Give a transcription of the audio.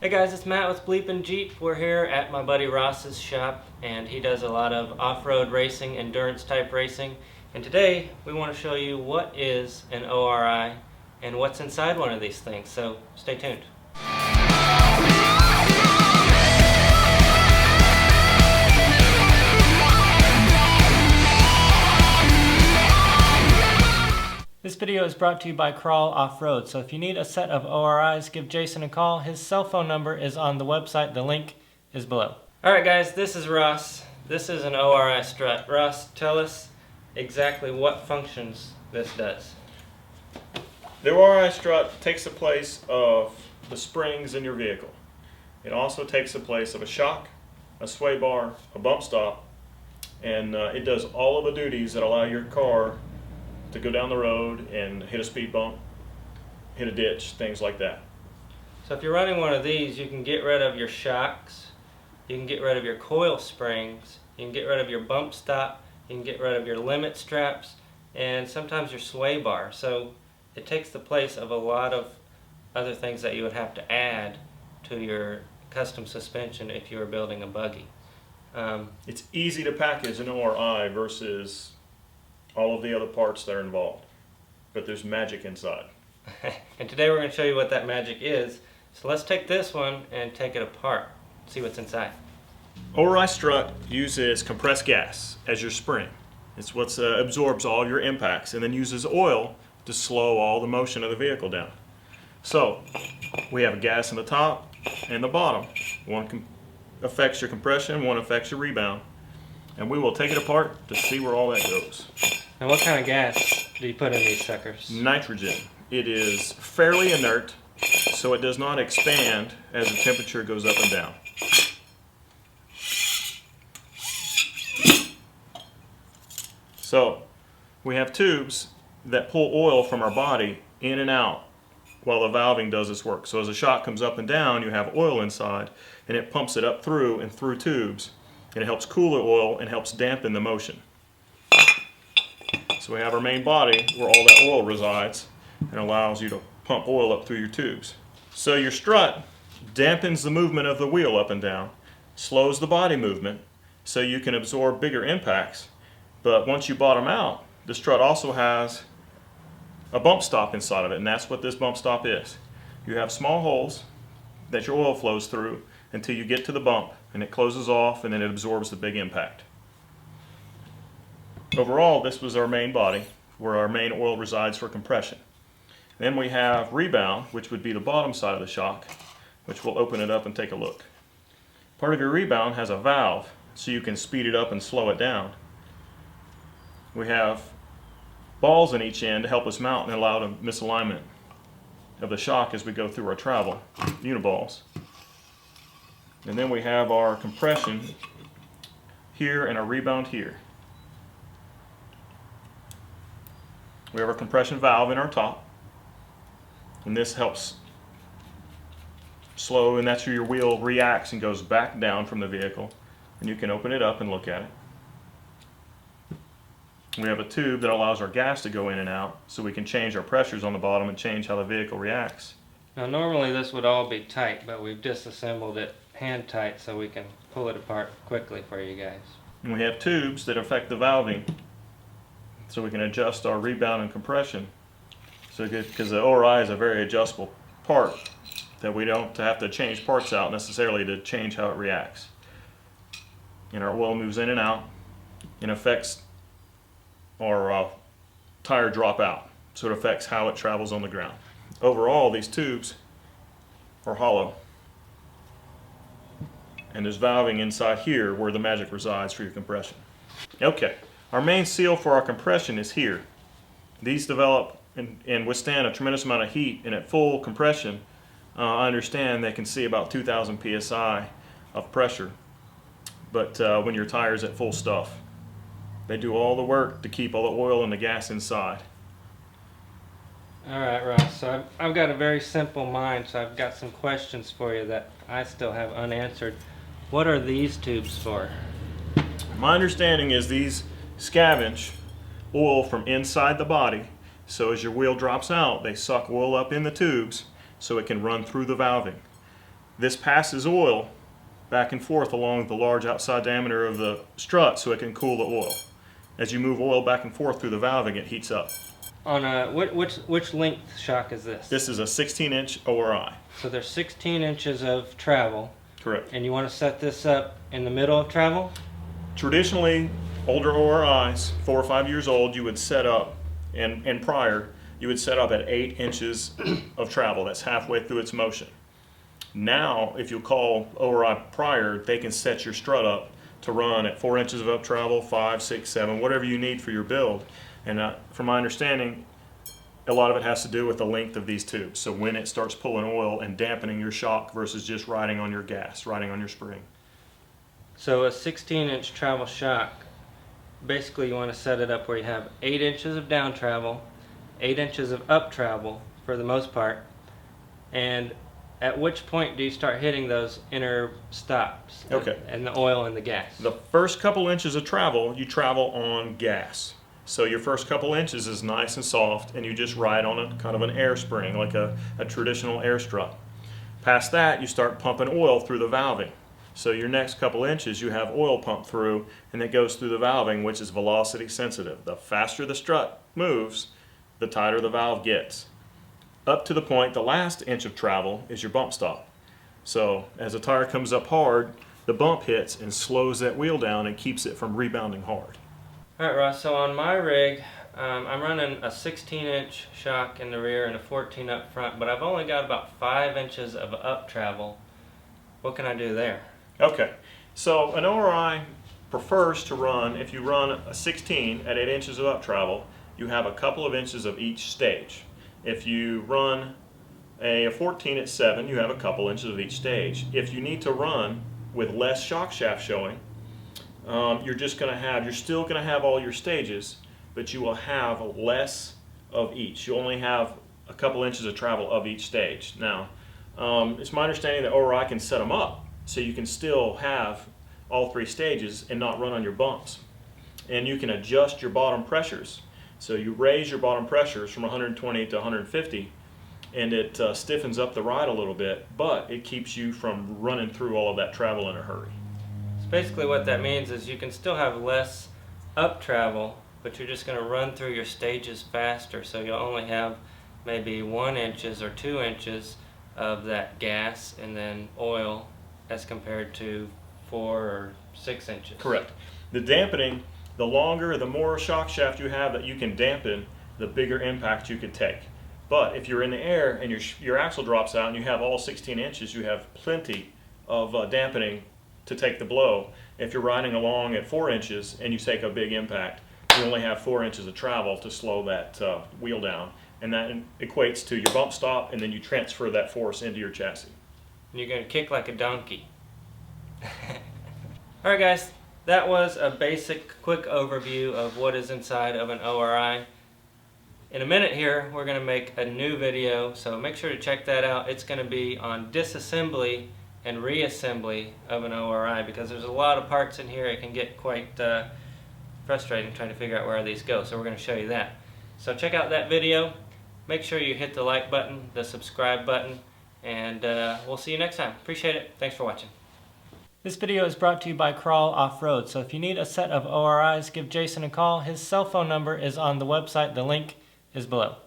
Hey guys, it's Matt with BleepinJeep. We're here at my buddy Ross's shop, and he does a lot of off-road racing, endurance type racing. And today we want to show you what is an ORI and what's inside one of these things. So stay tuned. This video is brought to you by Crawl Off-Road. So if you need a set of ORIs, give Jason a call. His cell phone number is on the website. The link is below. Alright guys, this is Ross. This is an ORI Strut. Ross, tell us exactly what functions this does. The ORI Strut takes the place of the springs in your vehicle. It also takes the place of a shock, a sway bar, a bump stop, and it does all of the duties that allow your car to go down the road and hit a speed bump, hit a ditch, things like that. So if you're running one of these, you can get rid of your shocks, you can get rid of your coil springs, you can get rid of your bump stop, you can get rid of your limit straps, and sometimes your sway bar. So it takes the place of a lot of other things that you would have to add to your custom suspension if you were building a buggy. It's easy to package an ORI versus all of the other parts that are involved, but there's magic inside. And today we're going to show you what that magic is. So let's take this one and take it apart, see what's inside. ORI Strut uses compressed gas as your spring. It's what absorbs all your impacts and then uses oil to slow all the motion of the vehicle down. So we have a gas in the top and the bottom. One affects your compression, one affects your rebound. And we will take it apart to see where all that goes. And what kind of gas do you put in these suckers? Nitrogen. It is fairly inert, so it does not expand as the temperature goes up and down. So we have tubes that pull oil from our body in and out while the valving does its work. So as the shock comes up and down, you have oil inside, and it pumps it up through and through tubes, and it helps cool the oil and helps dampen the motion. So we have our main body where all that oil resides and allows you to pump oil up through your tubes. So your strut dampens the movement of the wheel up and down, slows the body movement so you can absorb bigger impacts. But once you bottom out, the strut also has a bump stop inside of it, and that's what this bump stop is. You have small holes that your oil flows through until you get to the bump, and it closes off and then it absorbs the big impact. Overall, this was our main body where our main oil resides for compression. Then we have rebound, which would be the bottom side of the shock, which we'll open it up and take a look. Part of your rebound has a valve so you can speed it up and slow it down. We have balls in each end to help us mount and allow the misalignment of the shock as we go through our travel, uniballs. And then we have our compression here and our rebound here. We have our compression valve in our top, and this helps slow, and that's where your wheel reacts and goes back down from the vehicle, and you can open it up and look at it. We have a tube that allows our gas to go in and out so we can change our pressures on the bottom and change how the vehicle reacts. Now normally this would all be tight, but we've disassembled it hand tight so we can pull it apart quickly for you guys. And we have tubes that affect the valving so we can adjust our rebound and compression. So because the ORI is a very adjustable part that we don't have to change parts out necessarily to change how it reacts. And our oil moves in and out and affects our tire drop out. So it affects how it travels on the ground. Overall, these tubes are hollow. And there's valving inside here where the magic resides for your compression. Okay, our main seal for our compression is here. These develop and withstand a tremendous amount of heat, and at full compression, I understand they can see about 2,000 psi of pressure. But when your tire's at full stuff, they do all the work to keep all the oil and the gas inside. Alright Ross, so I've got a very simple mind, so I've got some questions for you that I still have unanswered. What are these tubes for? My understanding is these scavenge oil from inside the body, so as your wheel drops out, they suck oil up in the tubes so it can run through the valving. This passes oil back and forth along the large outside diameter of the strut so it can cool the oil. As you move oil back and forth through the valving, it heats up. On a which length shock is this? This is a 16-inch ORI. So there's 16 inches of travel. Correct. And you want to set this up in the middle of travel? Traditionally, older ORIs, 4 or 5 years old, you would set up, and prior, you would set up at 8 inches of travel. That's halfway through its motion. Now, if you call ORI prior, they can set your strut up to run at 4 inches of up travel, 5, 6, 7, whatever you need for your build. And from my understanding, a lot of it has to do with the length of these tubes. So when it starts pulling oil and dampening your shock versus just riding on your gas, riding on your spring. So a 16-inch travel shock, basically you want to set it up where you have 8 inches of down travel, 8 inches of up travel for the most part. And at which point do you start hitting those inner stops? Okay. And the oil and the gas? The first couple inches of travel, you travel on gas. So your first couple inches is nice and soft, and you just ride on a kind of an air spring, like a traditional air strut. Past that, you start pumping oil through the valving. So your next couple inches, you have oil pumped through, and it goes through the valving, which is velocity sensitive. The faster the strut moves, the tighter the valve gets. Up to the point, the last inch of travel is your bump stop. So as a tire comes up hard, the bump hits and slows that wheel down and keeps it from rebounding hard. Alright Ross, so on my rig, I'm running a 16-inch shock in the rear and a 14 up front, but I've only got about 5 inches of up travel. What can I do there? Okay, so an ORI prefers to run, if you run a 16 at 8 inches of up travel, you have a couple of inches of each stage. If you run a 14 at 7, you have a couple inches of each stage. If you need to run with less shock shaft showing, you're still going to have all your stages, but you will have less of each. You only have a couple inches of travel of each stage. Now, it's my understanding that ORI can set them up so you can still have all 3 stages and not run on your bumps. And you can adjust your bottom pressures. So you raise your bottom pressures from 120 to 150, and it stiffens up the ride a little bit, but it keeps you from running through all of that travel in a hurry. So basically what that means is you can still have less up travel, but you're just going to run through your stages faster, so you'll only have maybe 1 inches or 2 inches of that gas and then oil as compared to 4 or 6 inches. Correct. The dampening, the longer, the more shock shaft you have that you can dampen, the bigger impact you could take. But if you're in the air and your axle drops out and you have all 16 inches, you have plenty of dampening to take the blow. If you're riding along at 4 inches and you take a big impact, you only have 4 inches of travel to slow that wheel down. And that equates to your bump stop, and then you transfer that force into your chassis. And you're going to kick like a donkey. Alright guys, that was a basic quick overview of what is inside of an ORI. In a minute here, we're going to make a new video, so make sure to check that out. It's going to be on disassembly and reassembly of an ORI, because there's a lot of parts in here. It can get quite frustrating trying to figure out where these go, so we're going to show you that. So check out that video. Make sure you hit the like button, the subscribe button, and we'll see you next time. Appreciate it. Thanks for watching. This video is brought to you by Crawl Off-Road. So if you need a set of ORIs, give Jason a call. His cell phone number is on the website. The link is below.